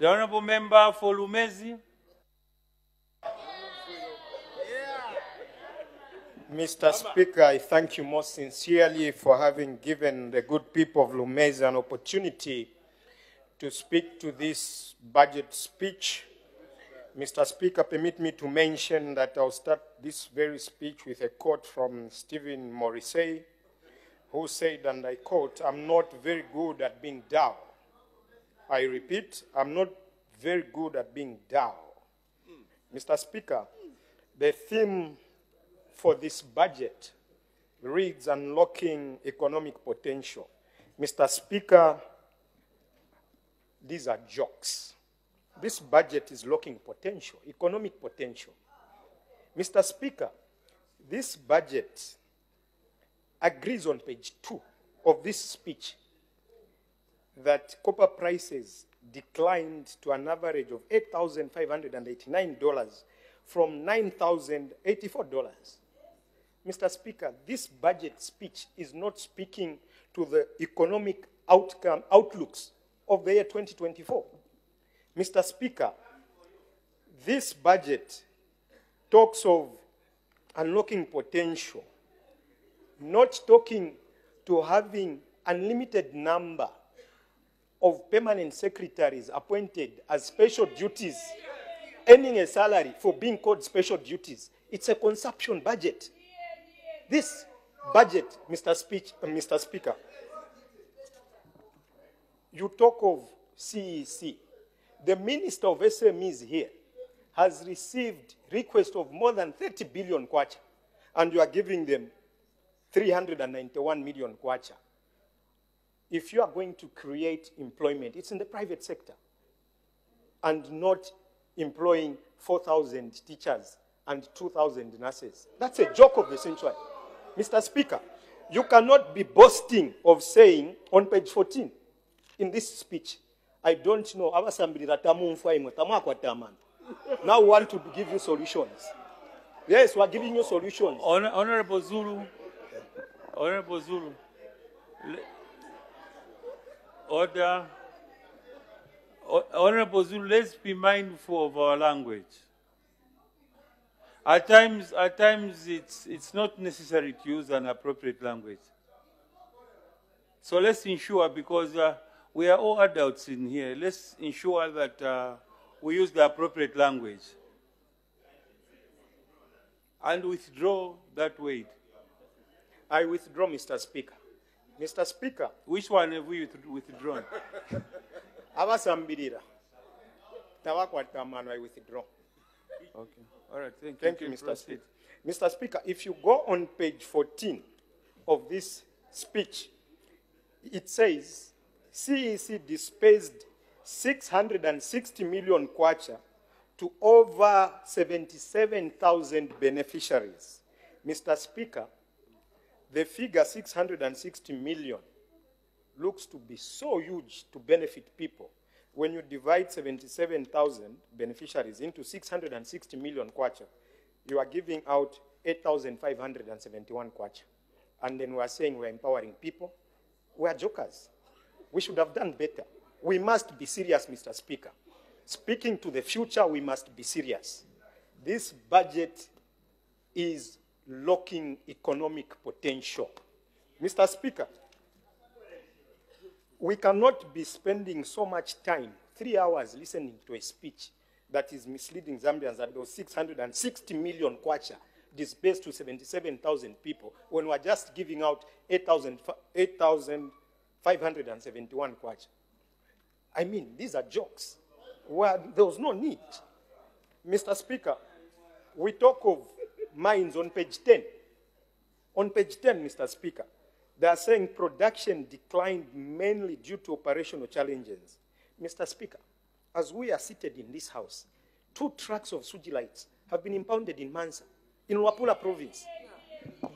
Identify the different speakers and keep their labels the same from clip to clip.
Speaker 1: The Honourable Member for Lumezi.
Speaker 2: Mr. Speaker, I thank you most sincerely for having given the good people of Lumezi an opportunity to speak to this budget speech. Mr. Speaker, permit me to mention that I'll start this very speech with a quote from Stephen Morrissey, who said, and I quote, "I'm not very good at being dull." I repeat, I'm not very good at being dull. Mr. Speaker, the theme for this budget reads unlocking economic potential. Mr. Speaker, these are jokes. This budget is locking potential, economic potential. Mr. Speaker, this budget agrees on page 2 of this speech that copper prices declined to an average of $8,589 from $9,084. Mr. Speaker, this budget speech is not speaking to the economic outlooks of the year 2024. Mr. Speaker, this budget talks of unlocking potential, not talking to having unlimited number of permanent secretaries appointed as special duties, earning a salary for being called special duties. It's a consumption budget. This budget, Mr. Speaker, you talk of CEC. The Minister of SMEs here has received requests of more than 30 billion kwacha, and you are giving them 391 million kwacha. If you are going to create employment, it's in the private sector, and not employing 4,000 teachers and 2,000 nurses. That's a joke of the century. Mr. Speaker, you cannot be boasting of saying on page 14 in this speech, I don't know, now we want to give you solutions. Yes, we are giving you solutions.
Speaker 1: Honourable Zulu. Honourable Zulu. Order. Honourable Zulu, let's be mindful of our language. At times it's not necessary to use an appropriate language. So let's ensure, because we are all adults in here, let's ensure that we use the appropriate language. And withdraw that word.
Speaker 2: I withdraw, Mr. Speaker. Mr. Speaker.
Speaker 1: Which one have we withdrawn?
Speaker 2: Abasambirira. I withdraw.
Speaker 1: Okay. All right.
Speaker 2: Thank you, Mr. Speaker. Mr. Speaker, if you go on page 14 of this speech, it says CEC dispersed 660 million kwacha to over 77,000 beneficiaries. Mr. Speaker, the figure 660 million looks to be so huge to benefit people. When you divide 77,000 beneficiaries into 660 million kwacha, you are giving out 8,571 kwacha. And then we are saying we are empowering people. We are jokers. We should have done better. We must be serious, Mr. Speaker. Speaking to the future, we must be serious. This budget is locking economic potential. Mr. Speaker, we cannot be spending so much time, 3 hours, listening to a speech that is misleading Zambians that those 660 million kwacha dispersed to 77,000 people when we're just giving out 8,571 kwacha. I mean, these are jokes. Where there was no need. Mr. Speaker, we talk of mines on page 10. On page 10, Mr. Speaker, they are saying production declined mainly due to operational challenges. Mr. Speaker, as we are seated in this house, 2 trucks of Sugilites have been impounded in Mansa, in Wapula province.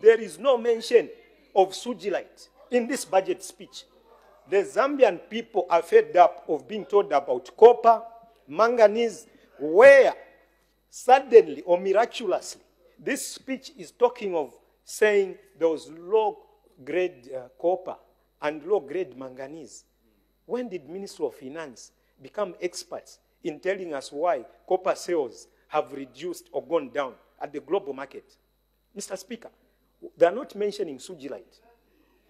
Speaker 2: There is no mention of Sugilite in this budget speech. The Zambian people are fed up of being told about copper, manganese, where suddenly or miraculously, this speech is talking of saying there was low-grade copper and low-grade manganese. When did Minister of Finance become experts in telling us why copper sales have reduced or gone down at the global market. Mr. Speaker, they are not mentioning Sugilite.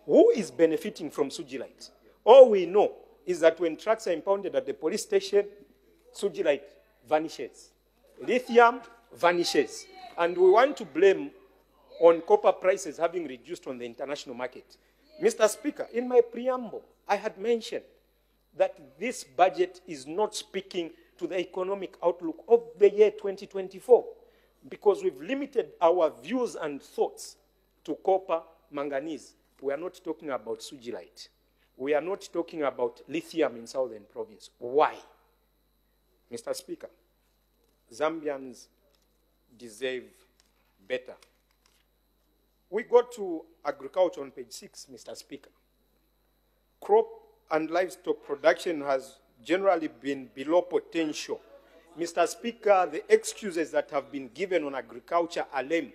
Speaker 2: Who is benefiting from Sugilite? All we know is that when trucks are impounded at the police station, Sugilite vanishes. Lithium vanishes. And we want to blame on copper prices having reduced on the international market. Mr. Speaker, in my preamble, I had mentioned that this budget is not speaking to the economic outlook of the year 2024 because we've limited our views and thoughts to copper, manganese. We are not talking about Sugilite. We are not talking about lithium in Southern Province. Why? Mr. Speaker, Zambians deserve better. We go to agriculture on page 6, Mr. Speaker. Crop and livestock production has generally been below potential. Mr. Speaker, the excuses that have been given on agriculture are lame.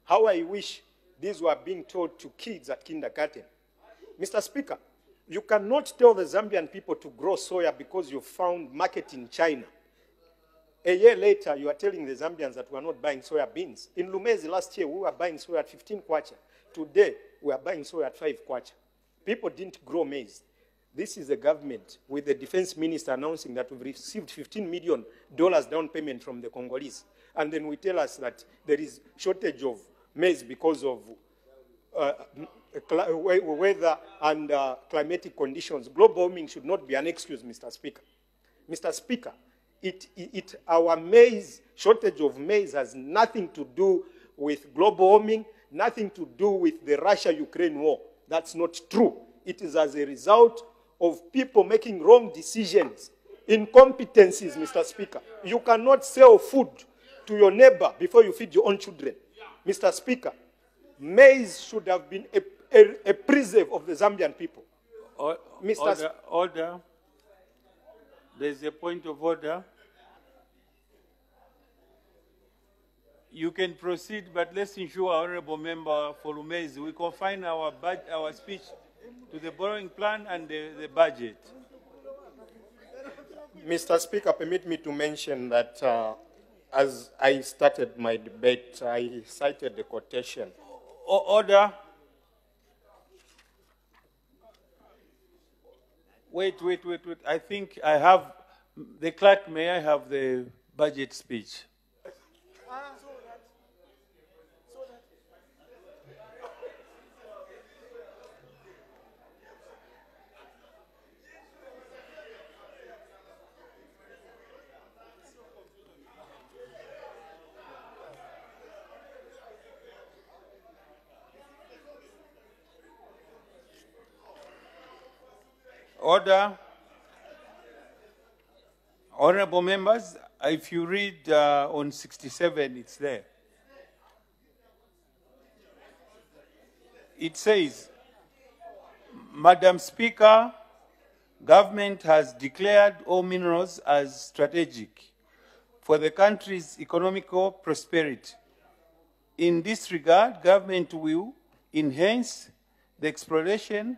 Speaker 2: How I wish these were being told to kids at kindergarten. Mr. Speaker, you cannot tell the Zambian people to grow soya because you found market in China. A year later, you are telling the Zambians that we are not buying soya beans. In Lumezi last year, we were buying soya at 15 kwacha. Today, we are buying soya at 5 kwacha. People didn't grow maize. This is a government with the defense minister announcing that we've received $15 million down payment from the Congolese. And then we tell us that there is shortage of maize because of weather and climatic conditions. Global warming should not be an excuse, Mr. Speaker. Mr. Speaker, our maize, shortage of maize has nothing to do with global warming, nothing to do with the Russia-Ukraine war. That's not true. It is as a result of people making wrong decisions, incompetencies, Mr. Speaker. You cannot sell food to your neighbor before you feed your own children. Mr. Speaker, maize should have been a preserve of the Zambian people.
Speaker 1: Order. There's a point of order. You can proceed, but let's ensure, Honorable Member for Lumezi, we confine our speech to the borrowing plan and the budget.
Speaker 2: Mr. Speaker, permit me to mention that as I started my debate, I cited the quotation.
Speaker 1: Order. Wait. I think I have, the clerk, may I have the budget speech? Order. Honorable members, if you read on 67, it's there. It says, Madam Speaker, government has declared all minerals as strategic for the country's economical prosperity. In this regard, government will enhance the exploration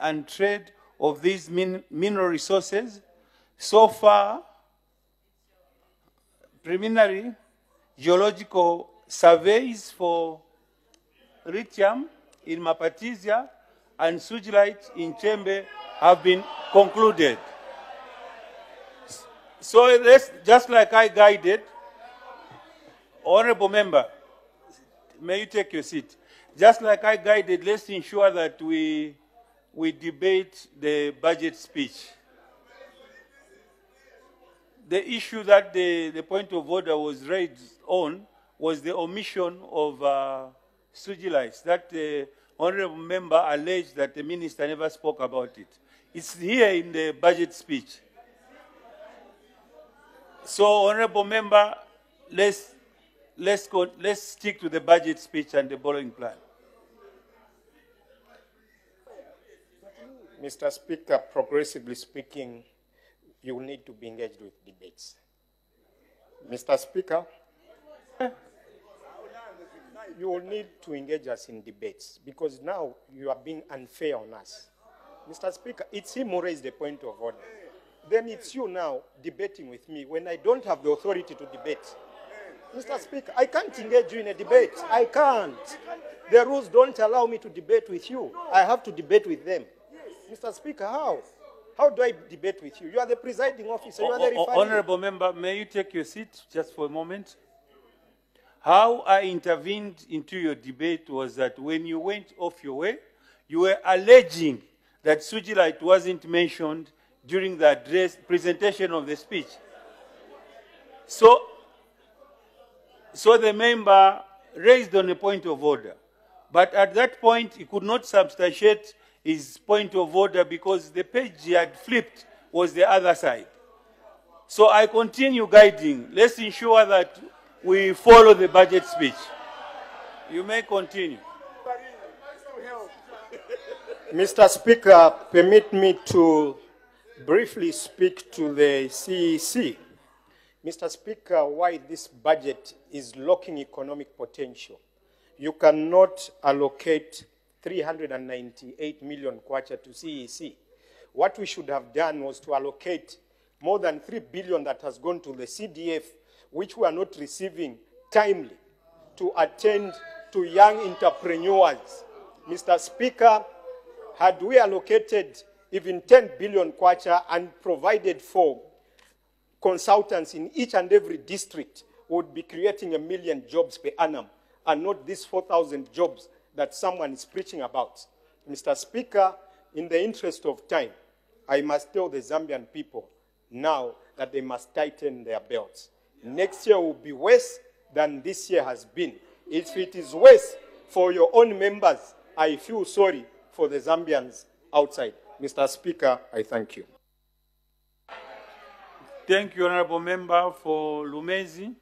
Speaker 1: and trade of these mineral resources. So far, preliminary geological surveys for lithium in Mapatizia and Sugilite in Chembe have been concluded. So let's, just like I guided, Honorable Member, may you take your seat. Just like I guided, let's ensure that we debate the budget speech. The issue that the point of order was raised on was the omission of Sugilites. That the Honorable Member alleged that the Minister never spoke about it. It's here in the budget speech. So, Honorable Member, let's stick to the budget speech and the borrowing plan.
Speaker 2: Mr. Speaker, progressively speaking, you will need to be engaged with debates. Mr. Speaker, you will need to engage us in debates because now you are being unfair on us. Mr. Speaker, it's him who raised the point of order. then it's you now debating with me when I don't have the authority to debate. Mr. Speaker, I can't engage you in a debate. I can't. The rules don't allow me to debate with you. I have to debate with them. Mr. Speaker, how? How do I debate with you? You are the presiding officer. You are the referee.
Speaker 1: Honorable member, may you take your seat just for a moment? How I intervened into your debate was that when you went off your way, you were alleging that Sujilite wasn't mentioned during the presentation of the speech. So the member raised on a point of order. But at that point, he could not substantiate his point of order because the page he had flipped was the other side. So I continue guiding. Let's ensure that we follow the budget speech. You may continue.
Speaker 2: Mr. Speaker, permit me to briefly speak to the CEC. Mr. Speaker, why this budget is lacking economic potential. You cannot allocate 398 million kwacha to CEC. What we should have done was to allocate more than 3 billion that has gone to the CDF, which we are not receiving timely, to attend to young entrepreneurs. Mr. Speaker, had we allocated even 10 billion kwacha and provided for consultants in each and every district, would be creating 1 million jobs per annum, and not these 4,000 jobs that someone is preaching about. Mr. Speaker, in the interest of time, I must tell the Zambian people now that they must tighten their belts. Next year will be worse than this year has been. If it is worse for your own members, I feel sorry for the Zambians outside. Mr. Speaker, I thank you.
Speaker 1: Thank you, Honorable Member for Lumezi.